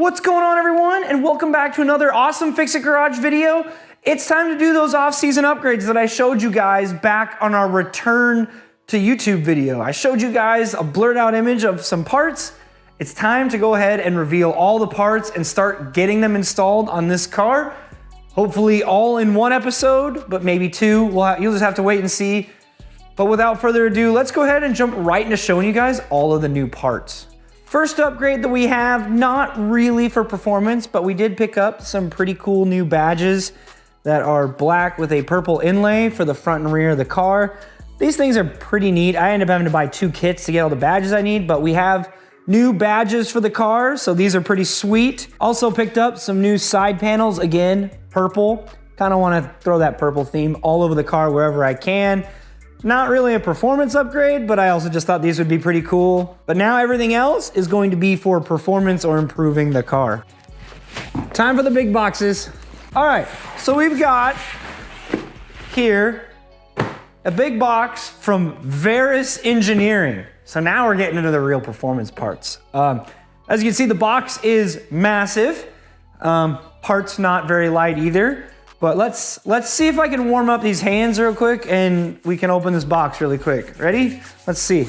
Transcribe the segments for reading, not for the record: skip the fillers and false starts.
What's going on, everyone? And welcome back to another awesome Fix It Garage video. It's time to do those off-season upgrades that I showed you guys back on our return to YouTube video. I showed you guys a blurred out image of some parts. It's time to go ahead and reveal all the parts and start getting them installed on this car. Hopefully all in one episode, but maybe two. You'll just have to wait and see. But without further ado, let's go ahead and jump right into showing you guys all of the new parts. First upgrade that we have, not really for performance, but we did pick up some pretty cool new badges that are black with a purple inlay for the front and rear of the car. These things are pretty neat. I ended up having to buy 2 kits to get all the badges I need, but we have new badges for the car, so these are pretty sweet. Also picked up some new side panels, again, purple. Kind of want to throw that purple theme all over the car wherever I can. Not really a performance upgrade, but I also just thought these would be pretty cool. But now everything else is going to be for performance or improving the car. Time for the big boxes. All right, so we've got here a big box from Verus Engineering. So now we're getting into the real performance parts. As you can see, the box is massive. Parts not very light either. But let's see if I can warm up these hands real quick and we can open this box really quick. Ready? Let's see.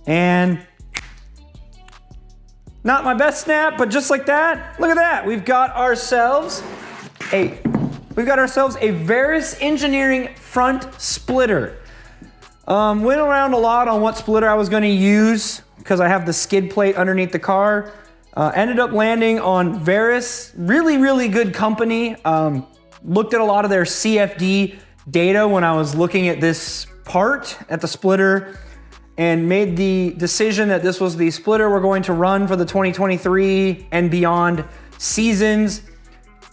And not my best snap, but just like that, look at that. We've got ourselves a Verus Engineering front splitter. Went around a lot on what splitter I was gonna use because I have the skid plate underneath the car. Ended up landing on Verus, really good company. Looked at a lot of their CFD data when I was looking at this part at the splitter and made the decision that this was the splitter we're going to run for the 2023 and beyond seasons.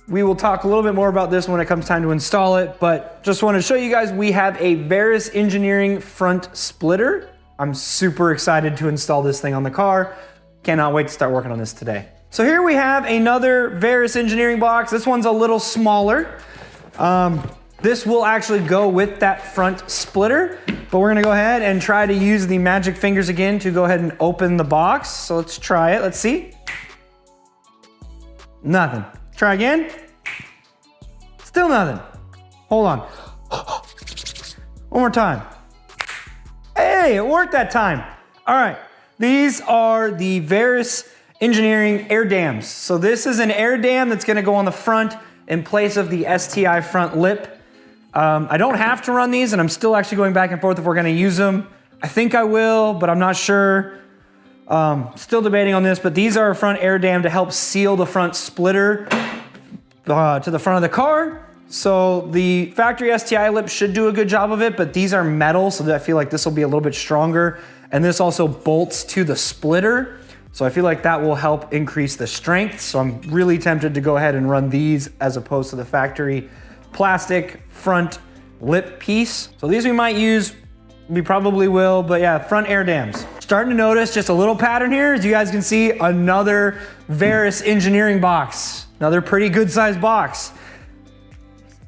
We will talk a little bit more about this when it comes time to install it, but just want to show you guys we have a Verus Engineering front splitter. I'm super excited to install this thing on the car. Cannot wait to start working on this today. So here we have another Verus Engineering box. This one's a little smaller. This will actually go with that front splitter, but we're gonna go ahead and try to use the magic fingers again to go ahead and open the box. So let's try it, let's see. Nothing. Try again. Still nothing. Hold on. One more time. Hey, it worked that time. All right. These are the Verus Engineering air dams. So this is an air dam that's gonna go on the front in place of the STI front lip. I don't have to run these and I'm still actually going back and forth if we're gonna use them. I think I will, but I'm not sure. Still debating on this, but these are a front air dam to help seal the front splitter to the front of the car. So the factory STI lip should do a good job of it, but these are metal, so that I feel like this will be a little bit stronger. And this also bolts to the splitter. So I feel like that will help increase the strength. So I'm really tempted to go ahead and run these as opposed to the factory plastic front lip piece. So these we might use, we probably will, but yeah, front air dams. Starting to notice just a little pattern here. As you guys can see, another Verus Engineering box. Another pretty good sized box.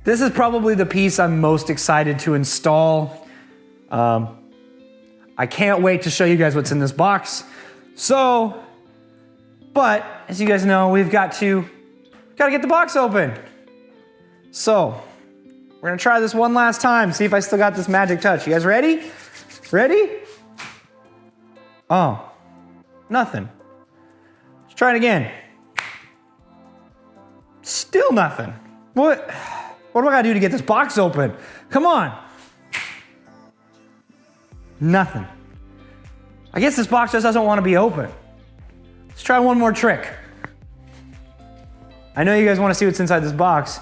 This is probably the piece I'm most excited to install. I can't wait to show you guys what's in this box. So, but as you guys know, we've got to get the box open. So, we're gonna try this one last time, see if I still got this magic touch. You guys ready? Ready? Oh, nothing. Let's try it again. Still nothing. What do I gotta do to get this box open? Come on. Nothing. I guess this box just doesn't want to be open. Let's try one more trick. I know you guys want to see what's inside this box,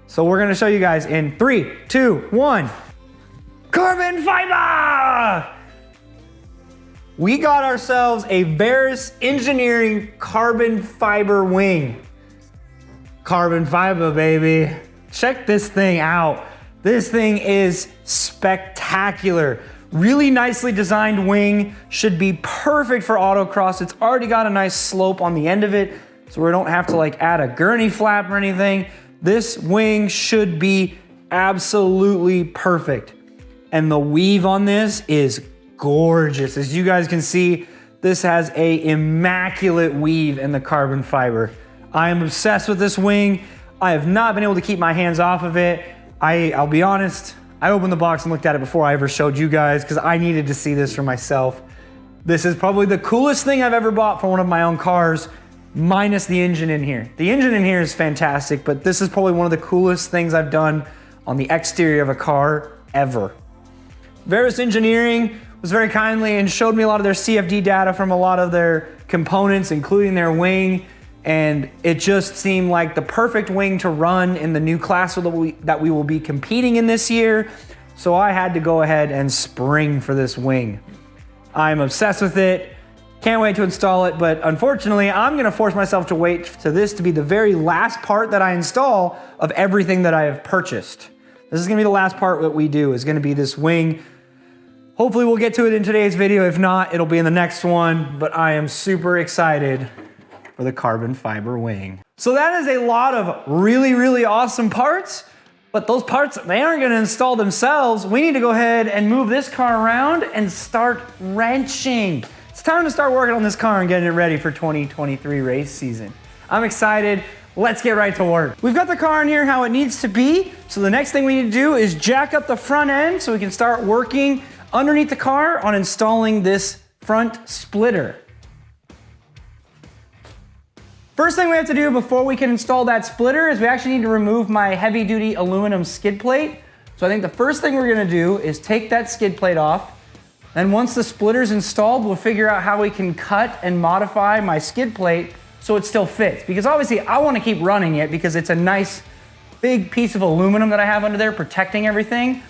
so we're gonna show you guys in 3, 2, 1. Carbon fiber! We got ourselves a Verus Engineering carbon fiber wing. Carbon fiber, baby. Check this thing out. This thing is spectacular. Really nicely designed wing, should be perfect for autocross. It's already got a nice slope on the end of it, so we don't have to like add a gurney flap or anything. This wing should be absolutely perfect. And the weave on this is gorgeous. As you guys can see, This has a immaculate weave in the carbon fiber. I am obsessed with this wing. I have not been able to keep my hands off of it. I'll be honest, I opened the box and looked at it before I ever showed you guys because I needed to see this for myself. This is probably the coolest thing I've ever bought for one of my own cars, minus the engine in here. The engine in here is fantastic, but this is probably one of the coolest things I've done on the exterior of a car ever. Verus Engineering was very kindly and showed me a lot of their CFD data from a lot of their components, including their wing, and it just seemed like the perfect wing to run in the new class that we will be competing in this year. So I had to go ahead and spring for this wing. I'm obsessed with it. Can't wait to install it, but unfortunately, I'm gonna force myself to wait to this to be the very last part that I install of everything that I have purchased. This is gonna be the last part that we do, is gonna be this wing. Hopefully we'll get to it in today's video. If not, it'll be in the next one, but I am super excited for the carbon fiber wing. So that is a lot of really, really awesome parts, but those parts, they aren't gonna install themselves. We need to go ahead and move this car around and start wrenching. It's time to start working on this car and getting it ready for 2023 race season. I'm excited. Let's get right to work. We've got the car in here how it needs to be. So the next thing we need to do is jack up the front end so we can start working underneath the car on installing this front splitter. First thing we have to do before we can install that splitter is we actually need to remove my heavy duty aluminum skid plate. So I think the first thing we're gonna do is take that skid plate off. And once the splitter's installed, we'll figure out how we can cut and modify my skid plate so it still fits. Because obviously I wanna keep running it because it's a nice big piece of aluminum that I have under there protecting everything.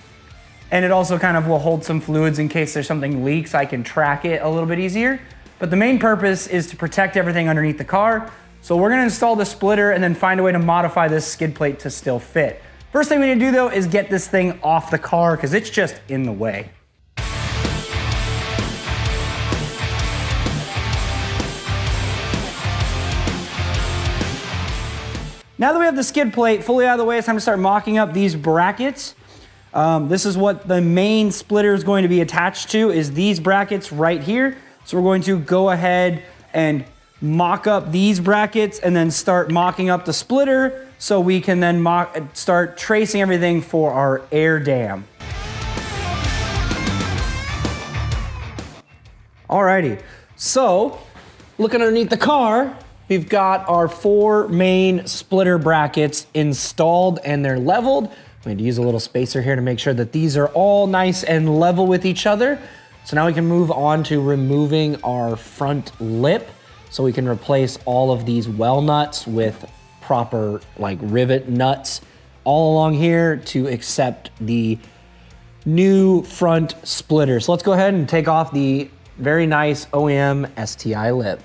And it also kind of will hold some fluids in case there's something leaks, I can track it a little bit easier. But the main purpose is to protect everything underneath the car. So we're gonna install the splitter and then find a way to modify this skid plate to still fit. First thing we need to do though is get this thing off the car because it's just in the way. Now that we have the skid plate fully out of the way, it's time to start mocking up these brackets. This is what the main splitter is going to be attached to, is these brackets right here. So we're going to go ahead and mock up these brackets and then start mocking up the splitter so we can then start tracing everything for our air dam. Alrighty, so looking underneath the car, we've got our 4 main splitter brackets installed and they're leveled. We need to use a little spacer here to make sure that these are all nice and level with each other. So now we can move on to removing our front lip so we can replace all of these well nuts with proper like rivet nuts all along here to accept the new front splitter. So let's go ahead and take off the very nice OEM STI lip.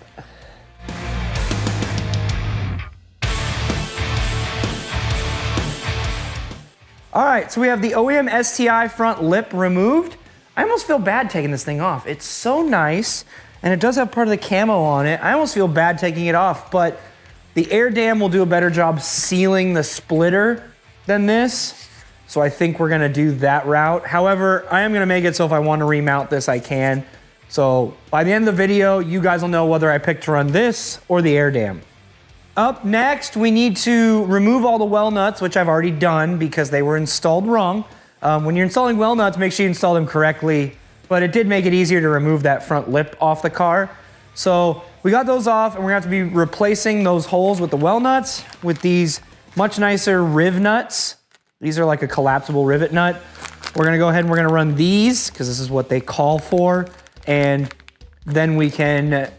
All right, so we have the OEM STI front lip removed. I almost feel bad taking this thing off. It's so nice, and it does have part of the camo on it. I almost feel bad taking it off, but the air dam will do a better job sealing the splitter than this. So I think we're gonna do that route. However, I am gonna make it so if I want to remount this, I can. So by the end of the video, you guys will know whether I pick to run this or the air dam. Up next, we need to remove all the well nuts, which I've already done because they were installed wrong. When you're installing well nuts, make sure you install them correctly, but it did make it easier to remove that front lip off the car. So we got those off and we're gonna have to be replacing those holes with the well nuts with these much nicer riv nuts. These are like a collapsible rivet nut. We're gonna go ahead and we're gonna run these because this is what they call for. And then we can,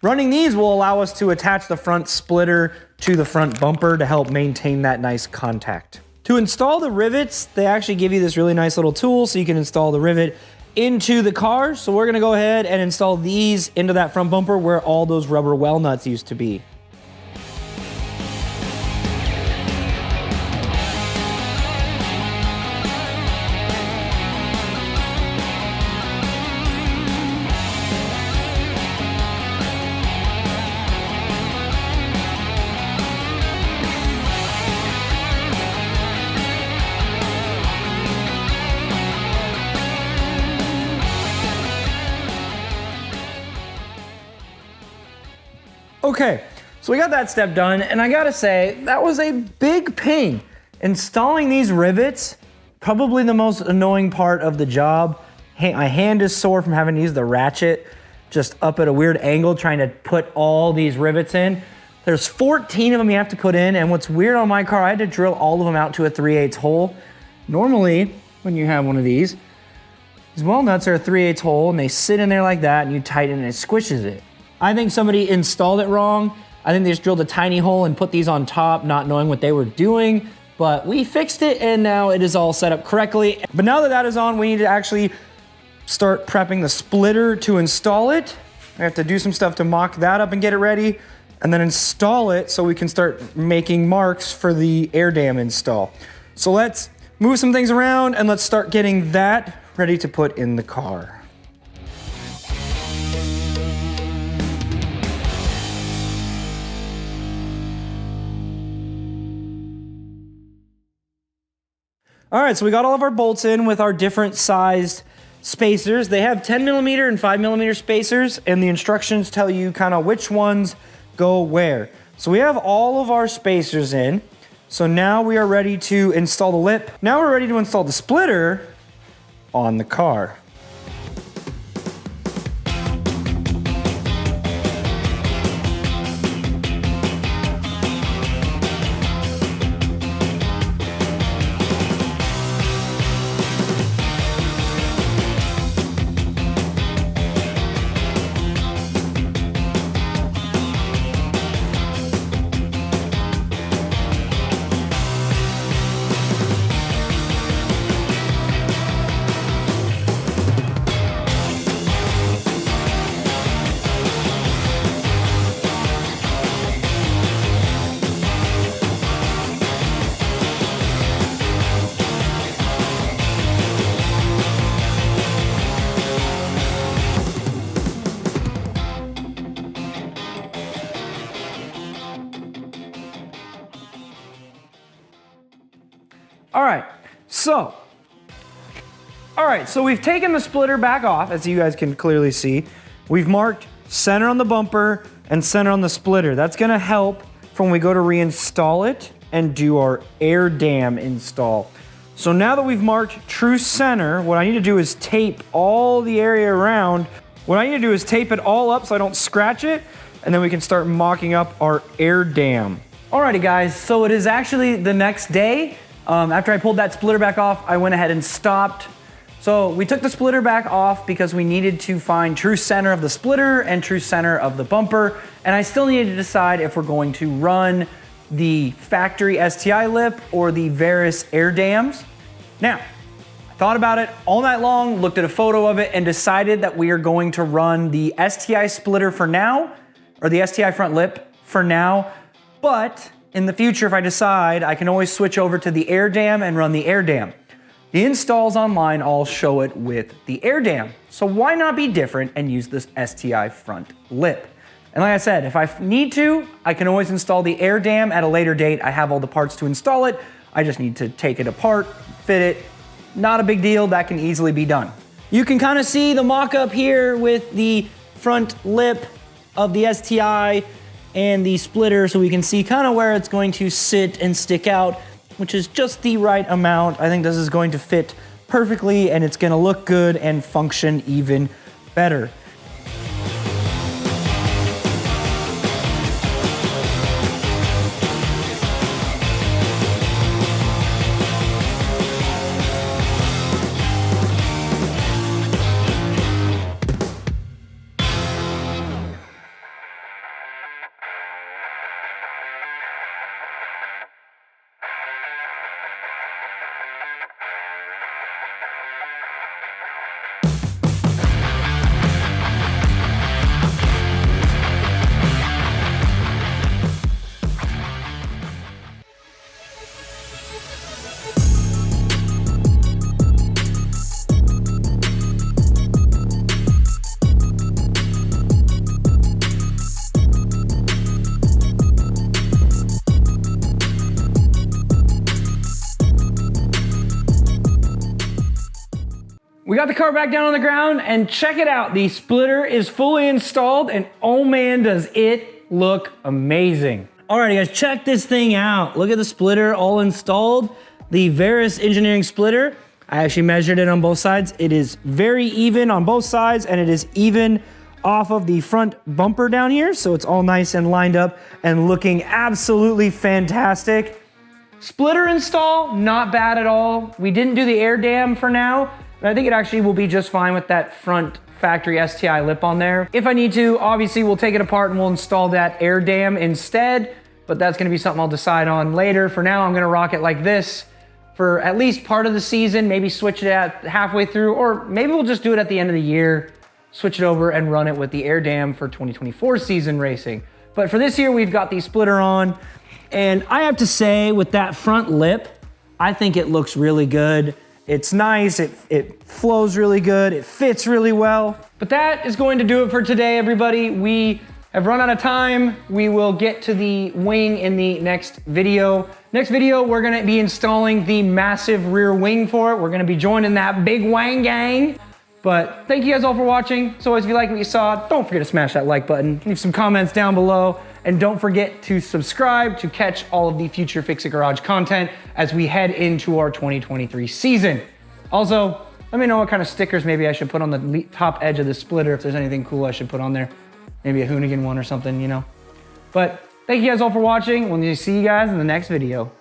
running these will allow us to attach the front splitter to the front bumper to help maintain that nice contact. To install the rivets, they actually give you this really nice little tool so you can install the rivet into the car. So we're gonna go ahead and install these into that front bumper where all those rubber well nuts used to be. Okay, so we got that step done, and I gotta say, that was a big pain. Installing these rivets, probably the most annoying part of the job. My hand is sore from having to use the ratchet just up at a weird angle trying to put all these rivets in. There's 14 of them you have to put in, and what's weird on my car, I had to drill all of them out to a 3/8 hole. Normally, when you have one of these weld nuts are a 3/8 hole, and they sit in there like that, and you tighten and it squishes it. I think somebody installed it wrong. I think they just drilled a tiny hole and put these on top, not knowing what they were doing, but we fixed it, and now it is all set up correctly. But now that that is on, we need to actually start prepping the splitter to install it. I have to do some stuff to mock that up and get it ready, and then install it so we can start making marks for the air dam install. So let's move some things around and let's start getting that ready to put in the car. All right, so we got all of our bolts in with our different sized spacers. They have 10mm and 5mm spacers, and the instructions tell you kind of which ones go where. So we have all of our spacers in. So now we are ready to install the lip. Now we're ready to install the splitter on the car. All right, so we've taken the splitter back off, as you guys can clearly see. We've marked center on the bumper and center on the splitter. That's gonna help for when we go to reinstall it and do our air dam install. So now that we've marked true center, what I need to do is tape all the area around. What I need to do is tape it all up so I don't scratch it, and then we can start mocking up our air dam. Alrighty guys, so it is actually the next day. After I pulled that splitter back off, I went ahead and stopped. So we took the splitter back off because we needed to find true center of the splitter and true center of the bumper. And I still needed to decide if we're going to run the factory STI lip or the Verus air dams. Now, I thought about it all night long, looked at a photo of it, and decided that we are going to run the STI splitter for now, or the STI front lip for now. But in the future, if I decide, I can always switch over to the air dam and run the air dam. The installs online all show it with the air dam. So why not be different and use this STI front lip? And like I said, if I need to, I can always install the air dam at a later date. I have all the parts to install it. I just need to take it apart, fit it. Not a big deal, that can easily be done. You can kind of see the mock-up here with the front lip of the STI and the splitter, so we can see kind of where it's going to sit and stick out, which is just the right amount. I think this is going to fit perfectly, and it's gonna look good and function even better. We got the car back down on the ground, and check it out. The splitter is fully installed, and oh man, does it look amazing. Alrighty guys, check this thing out. Look at the splitter all installed. The Verus engineering splitter. I actually measured it on both sides. It is very even on both sides, and it is even off of the front bumper down here. So it's all nice and lined up and looking absolutely fantastic. Splitter install, not bad at all. We didn't do the air dam for now, but I think it actually will be just fine with that front factory STI lip on there. If I need to, obviously we'll take it apart and we'll install that air dam instead, but that's gonna be something I'll decide on later. For now, I'm gonna rock it like this for at least part of the season, maybe switch it at halfway through, or maybe we'll just do it at the end of the year, switch it over and run it with the air dam for 2024 season racing. But for this year, we've got the splitter on, and I have to say with that front lip, I think it looks really good. It's nice, it flows really good, it fits really well. But that is going to do it for today, everybody. We have run out of time. We will get to the wing in the next video. Next video, we're gonna be installing the massive rear wing for it. We're gonna be joining that big wang gang. But thank you guys all for watching. As always, if you like what you saw, don't forget to smash that like button, leave some comments down below, and don't forget to subscribe to catch all of the future Fix-It Garage content as we head into our 2023 season. Also, let me know what kind of stickers maybe I should put on the top edge of the splitter, if there's anything cool I should put on there. Maybe a Hoonigan one or something, you know. But thank you guys all for watching. We'll see you guys in the next video.